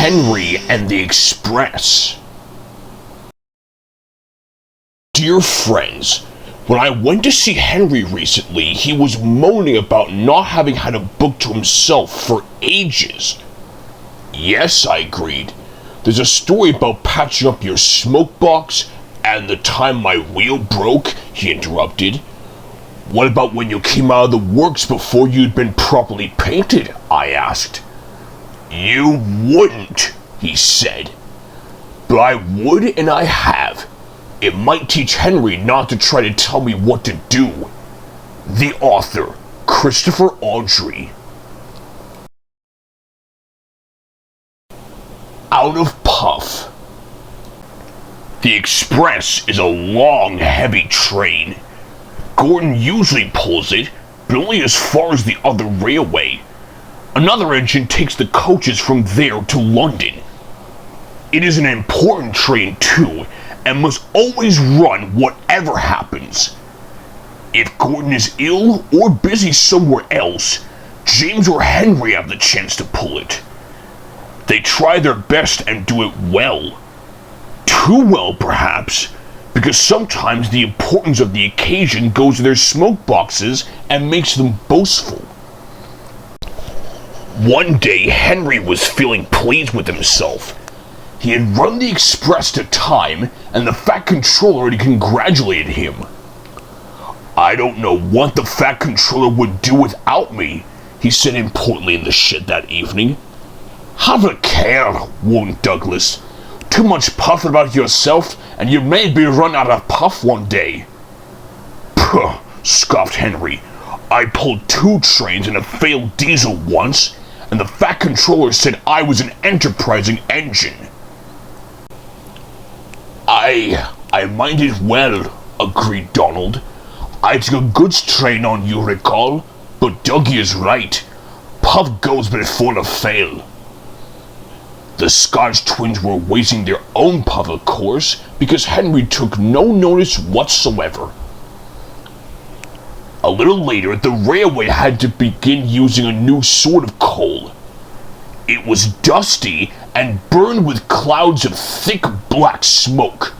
Henry and the Express. Dear friends, when I went to see Henry recently, he was moaning about not having had a book to himself for ages. Yes, I agreed. There's a story about patching up your smoke box and the time my wheel broke, he interrupted. What about when you came out of the works before you'd been properly painted? I asked. You wouldn't, he said. But I would and I have. It might teach Henry not to try to tell me what to do. The author, Christopher Awdry. Out of puff. The Express is a long, heavy train. Gordon usually pulls it, but only as far as the other railway. Another engine takes the coaches from there to London. It is an important train too, and must always run whatever happens. If Gordon is ill or busy somewhere else, James or Henry have the chance to pull it. They try their best and do it well. Too well, perhaps, because sometimes the importance of the occasion goes to their smoke boxes and makes them boastful. One day, Henry was feeling pleased with himself. He had run the Express to time, and the Fat Controller had congratulated him. I don't know what the Fat Controller would do without me, he said importantly in the shed that evening. Have a care, warned Douglas. Too much puffing about yourself, and you may be run out of puff one day. Puh, scoffed Henry. I pulled 2 trains in a failed diesel once, and the Fat Controller said I was an enterprising engine. I mind it well, agreed Donald. I took a goods train on, you recall, but Dougie is right. Puff goes before a fail. The Scotch twins were wasting their own puff, of course, because Henry took no notice whatsoever. A little later, the railway had to begin using a new sort of coal. It was dusty and burned with clouds of thick black smoke.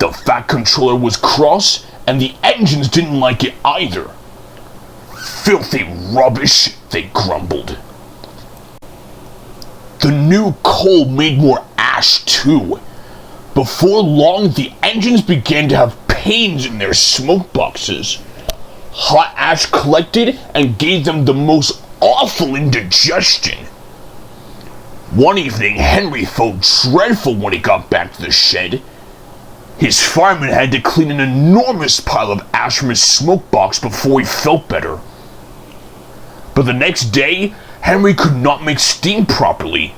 The Fat Controller was cross, and the engines didn't like it either. Filthy rubbish, they grumbled. The new coal made more ash, too. Before long, the engines began to have pains in their smoke boxes. Hot ash collected and gave them the most awful indigestion. One evening, Henry felt dreadful when he got back to the shed. His fireman had to clean an enormous pile of ash from his smoke box before he felt better. But the next day, Henry could not make steam properly.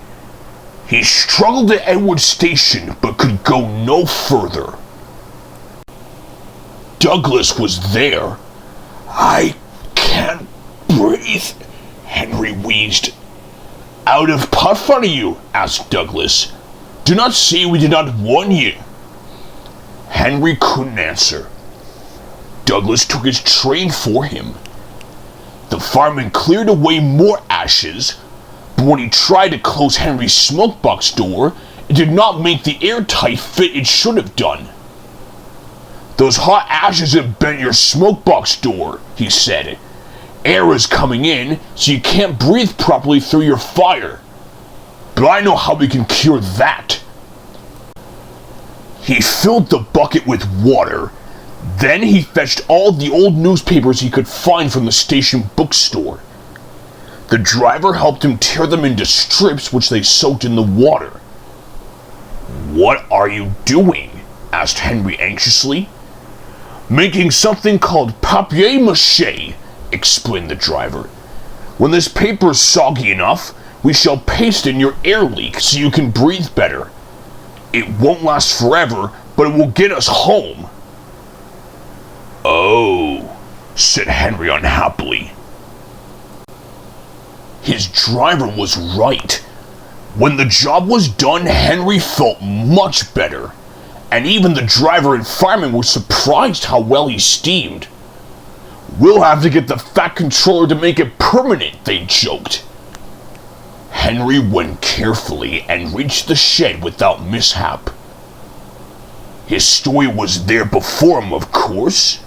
He struggled at Edward Station, but could go no further. Douglas was there. I can't breathe, Henry wheezed. Out of puff, are you? Asked Douglas. Do not say we did not warn you. Henry couldn't answer. Douglas took his train for him. The fireman cleared away more ashes, but when he tried to close Henry's smokebox door, it did not make the airtight fit it should have done. Those hot ashes have bent your smokebox door, he said. Air is coming in, so you can't breathe properly through your fire. But I know how we can cure that. He filled the bucket with water. Then he fetched all the old newspapers he could find from the station bookstore. The driver helped him tear them into strips which they soaked in the water. What are you doing? Asked Henry anxiously. Making something called papier-mâché, explained the driver. When this paper is soggy enough, we shall paste in your air leak so you can breathe better. It won't last forever, but it will get us home." "Oh," said Henry unhappily. His driver was right. When the job was done, Henry felt much better, and even the driver and fireman were surprised how well he steamed. "We'll have to get the Fat Controller to make it permanent," they joked. Henry went carefully and reached the shed without mishap. His story was there before him, of course.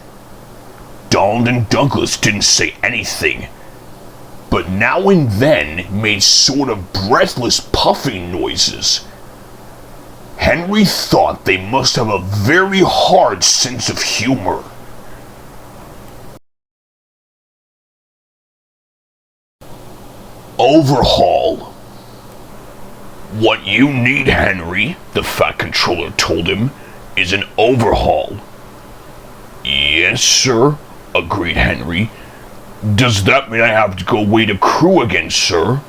Donald and Douglas didn't say anything, but now and then made sort of breathless puffing noises. Henry thought they must have a very hard sense of humor. Overhaul. "What you need, Henry," the Fat Controller told him, "is an overhaul." "Yes, sir," agreed Henry. "Does that mean I have to go away to crew again, sir?"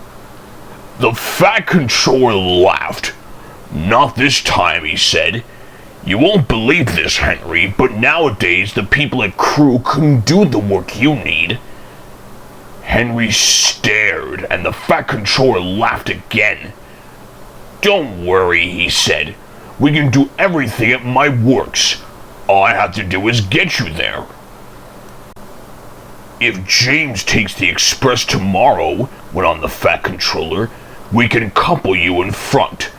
The Fat Controller laughed. "Not this time," he said. "You won't believe this, Henry, but nowadays the people at crew couldn't do the work you need." Henry stared, and the Fat Controller laughed again. "Don't worry," he said. "We can do everything at my works. All I have to do is get you there." "If James takes the express tomorrow," went on the Fat Controller, "we can couple you in front.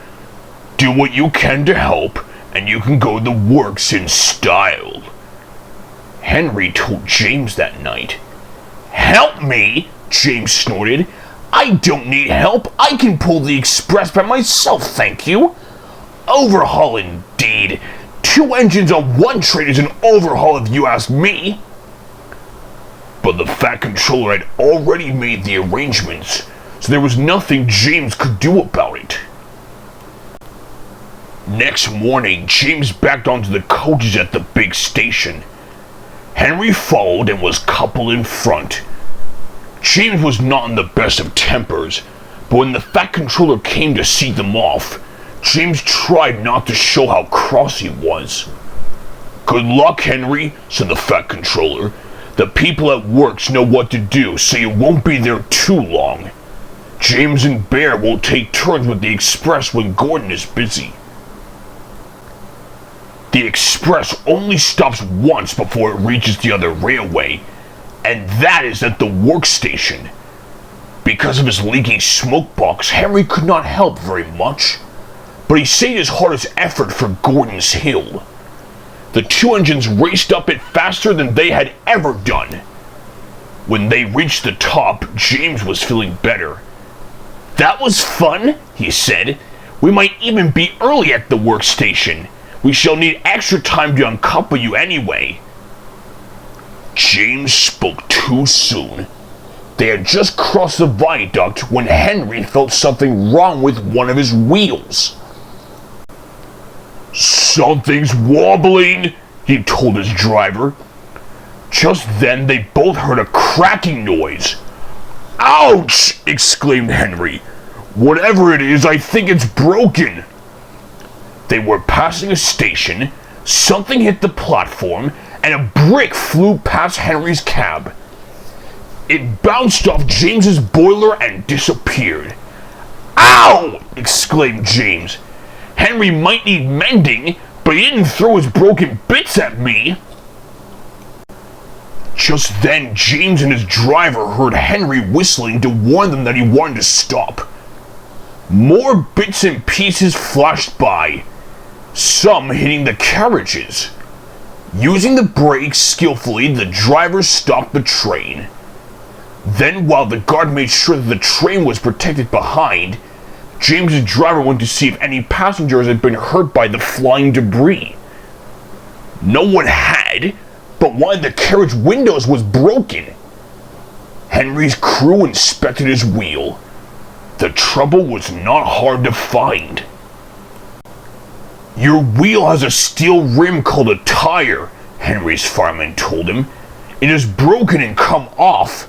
Do what you can to help, and you can go to the works in style." Henry told James that night. "Help me?" James snorted. "I don't need help. I can pull the express by myself, thank you." "Overhaul indeed. 2 engines on one train is an overhaul if you ask me." But the Fat Controller had already made the arrangements, so there was nothing James could do about it. Next morning, James backed onto the coaches at the big station. Henry followed and was coupled in front. James was not in the best of tempers, but when the Fat Controller came to see them off, James tried not to show how cross he was. "Good luck, Henry," said the Fat Controller. "The people at works know what to do, so you won't be there too long. James and Bear will take turns with the express when Gordon is busy." The express only stops once before it reaches the other railway, and that is at the workstation. Because of his leaking smoke box, Henry could not help very much, but he saved his hardest effort for Gordon's Hill. The 2 engines raced up it faster than they had ever done. When they reached the top, James was feeling better. "That was fun," he said. "We might even be early at the workstation. We shall need extra time to uncouple you anyway." James spoke too soon. They had just crossed the viaduct when Henry felt something wrong with one of his wheels. "Something's wobbling," he told his driver. Just then they both heard a cracking noise. "Ouch!" exclaimed Henry. "Whatever it is, I think it's broken." They were passing a station, something hit the platform, and a brick flew past Henry's cab. It bounced off James's boiler and disappeared. "Ow!" exclaimed James. "Henry might need mending, but he didn't throw his broken bits at me." Just then, James and his driver heard Henry whistling to warn them that he wanted to stop. More bits and pieces flashed by, some hitting the carriages. Using the brakes skillfully, the driver stopped the train. Then, while the guard made sure that the train was protected behind, James's driver went to see if any passengers had been hurt by the flying debris. No one had, but one of the carriage windows was broken. Henry's crew inspected his wheel. The trouble was not hard to find. "Your wheel has a steel rim called a tire," Henry's fireman told him. "It is broken and come off.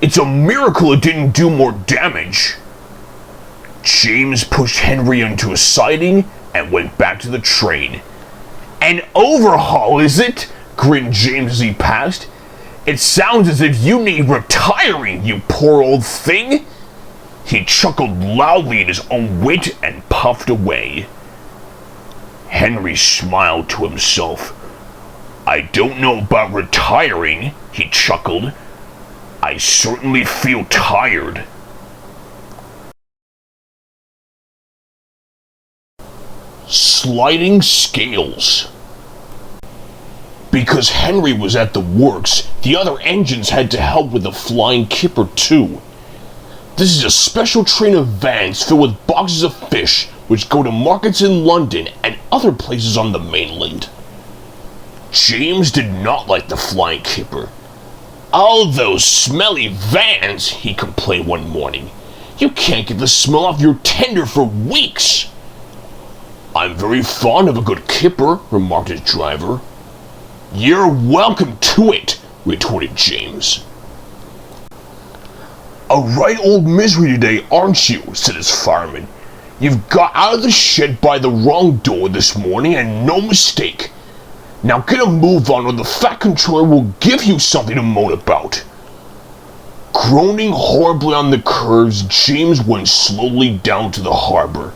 It's a miracle it didn't do more damage." James pushed Henry onto a siding and went back to the train. "An overhaul, is it?" grinned James as he passed. "It sounds as if you need retiring, you poor old thing." He chuckled loudly at his own wit and puffed away. Henry smiled to himself. "I don't know about retiring," he chuckled. "I certainly feel tired." Sliding scales. Because Henry was at the works, the other engines had to help with the flying Kipper too. This is a special train of vans filled with boxes of fish which go to markets in London and other places on the mainland. James did not like the flying Kipper. "All those smelly vans," he complained one morning. "You can't get the smell off your tender for weeks." "I'm very fond of a good Kipper," remarked his driver. "You're welcome to it," retorted James. "A right old misery today, aren't you?" said his fireman. "You've got out of the shed by the wrong door this morning, and no mistake. Now get a move on, or the Fat Controller will give you something to moan about." Groaning horribly on the curves, James went slowly down to the harbor.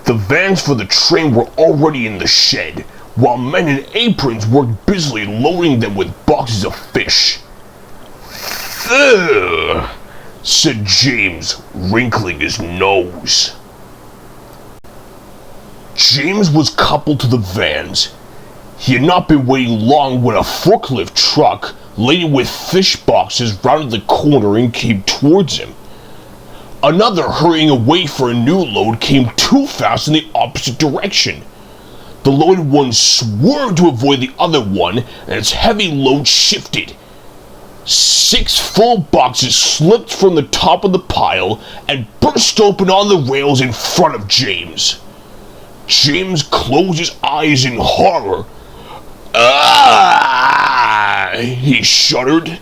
The vans for the train were already in the shed, while men in aprons worked busily loading them with boxes of fish. "Ugh," said James, wrinkling his nose. James was coupled to the vans. He had not been waiting long when a forklift truck, laden with fish boxes, rounded the corner and came towards him. Another, hurrying away for a new load, came too fast in the opposite direction. The loaded one swerved to avoid the other one, and its heavy load shifted. 6 full boxes slipped from the top of the pile and burst open on the rails in front of James. James closed his eyes in horror. "Ah!" he shuddered.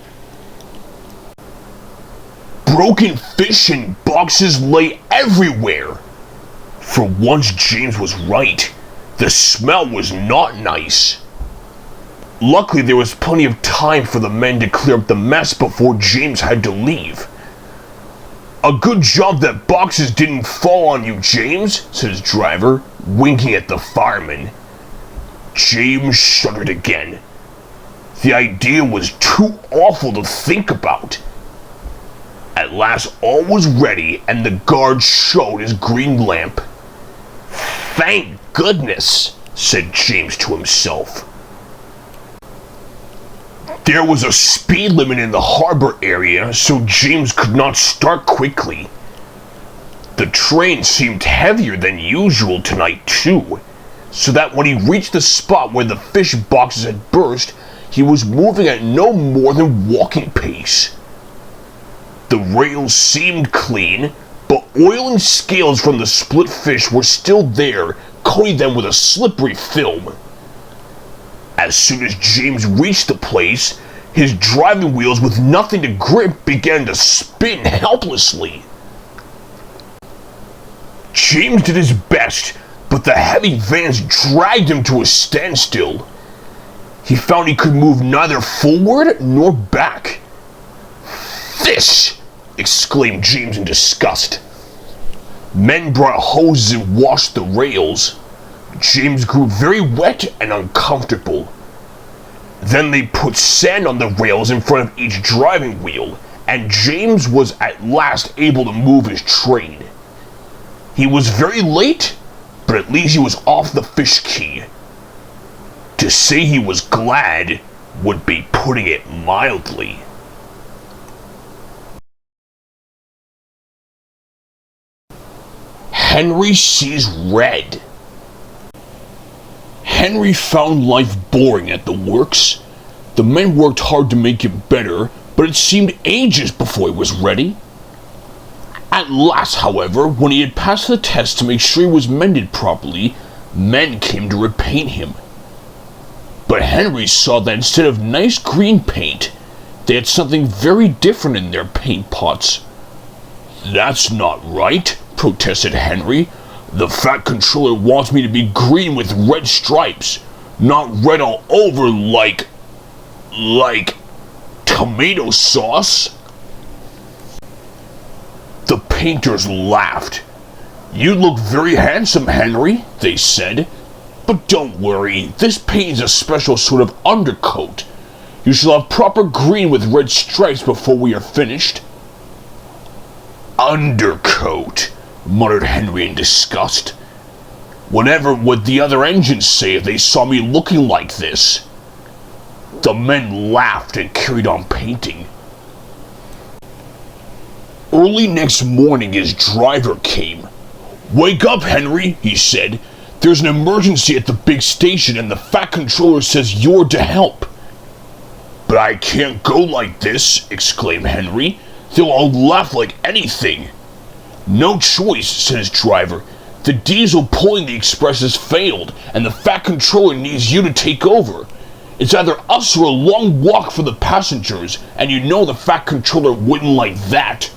Broken fish and boxes lay everywhere. For once, James was right. The smell was not nice. Luckily, there was plenty of time for the men to clear up the mess before James had to leave. "A good job that boxes didn't fall on you, James," said his driver, winking at the fireman. James shuddered again. The idea was too awful to think about. At last all was ready, and the guard showed his green lamp. "Thank goodness," said James to himself. There was a speed limit in the harbor area, so James could not start quickly. The train seemed heavier than usual tonight too, so that when he reached the spot where the fish boxes had burst, he was moving at no more than walking pace. The rails seemed clean, but oil and scales from the split fish were still there, coating them with a slippery film. As soon as James reached the place, his driving wheels with nothing to grip began to spin helplessly. James did his best, but the heavy vans dragged him to a standstill. He found he could move neither forward nor back. "Fish!" exclaimed James in disgust. Men brought hoses and washed the rails. James grew very wet and uncomfortable. Then they put sand on the rails in front of each driving wheel, and James was at last able to move his train. He was very late, but at least he was off the fish quay. To say he was glad would be putting it mildly. Henry sees red. Henry found life boring at the works. The men worked hard to make it better, but it seemed ages before he was ready. At last, however, when he had passed the test to make sure he was mended properly, men came to repaint him. But Henry saw that instead of nice green paint, they had something very different in their paint pots. "That's not right," protested Henry. The Fat Controller wants me to be green with red stripes, not red all over like tomato sauce." The painters laughed. "You look very handsome, Henry," they said. "But don't worry, this paint is a special sort of undercoat. You shall have proper green with red stripes before we are finished." "Undercoat," muttered Henry in disgust. "Whatever would the other engines say if they saw me looking like this?" The men laughed and carried on painting. Early next morning his driver came. "Wake up, Henry," he said. "There's an emergency at the big station and the Fat Controller says you're to help." "But I can't go like this," exclaimed Henry. "They'll all laugh like anything." "No choice," said his driver. "The diesel pulling the express has failed, and the Fat Controller needs you to take over. It's either us or a long walk for the passengers, and you know the Fat Controller wouldn't like that."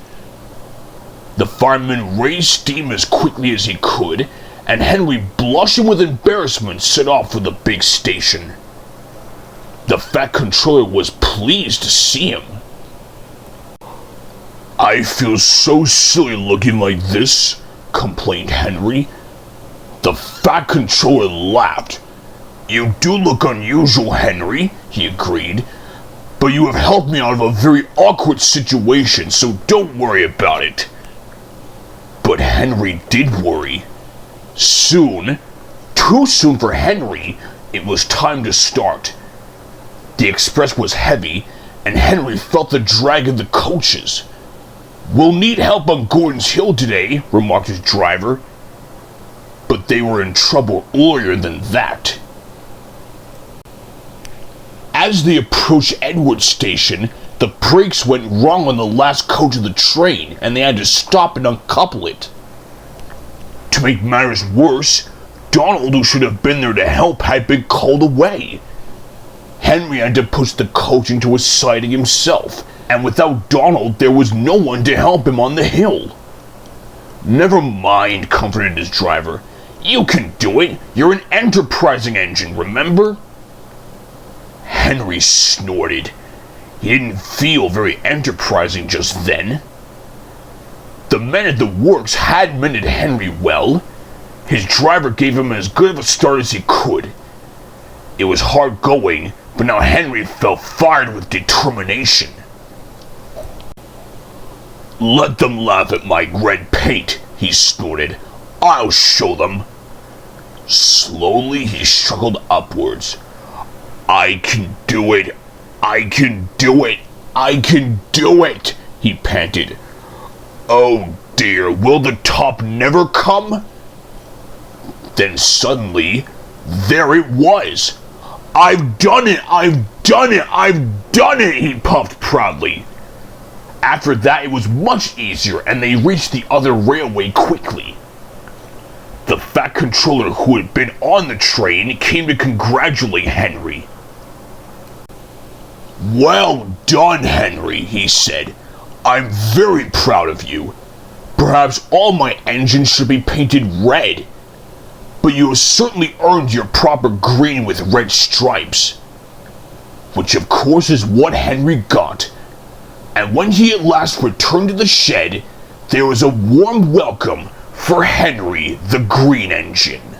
The fireman raised steam as quickly as he could, and Henry, blushing with embarrassment, set off for the big station. The Fat Controller was pleased to see him. "I feel so silly looking like this," complained Henry. The Fat Controller laughed. "You do look unusual, Henry," he agreed, "but you have helped me out of a very awkward situation, so don't worry about it." But Henry did worry. Soon, too soon for Henry, it was time to start. The express was heavy, and Henry felt the drag of the coaches. "We'll need help on Gordon's Hill today," remarked his driver. But they were in trouble earlier than that. As they approached Edward Station, the brakes went wrong on the last coach of the train, and they had to stop and uncouple it. To make matters worse, Donald, who should have been there to help, had been called away. Henry had to push the coach into a siding himself, and without Donald, there was no one to help him on the hill. "Never mind," comforted his driver. "You can do it. You're an enterprising engine, remember?" Henry snorted. He didn't feel very enterprising just then. The men at the works had mended Henry well. His driver gave him as good of a start as he could. It was hard going, but now Henry felt fired with determination. "Let them laugh at my red paint," he snorted. "I'll show them." Slowly he struggled upwards. "I can do it! I can do it! I can do it!" he panted. "Oh dear, will the top never come?" Then suddenly, there it was! "I've done it! I've done it! I've done it!" he puffed proudly. After that it was much easier, and they reached the other railway quickly. The Fat Controller, who had been on the train, came to congratulate Henry. "Well done, Henry," he said. "I'm very proud of you. Perhaps all my engines should be painted red. But you have certainly earned your proper green with red stripes." Which of course is what Henry got. And when he at last returned to the shed, there was a warm welcome for Henry the Green Engine.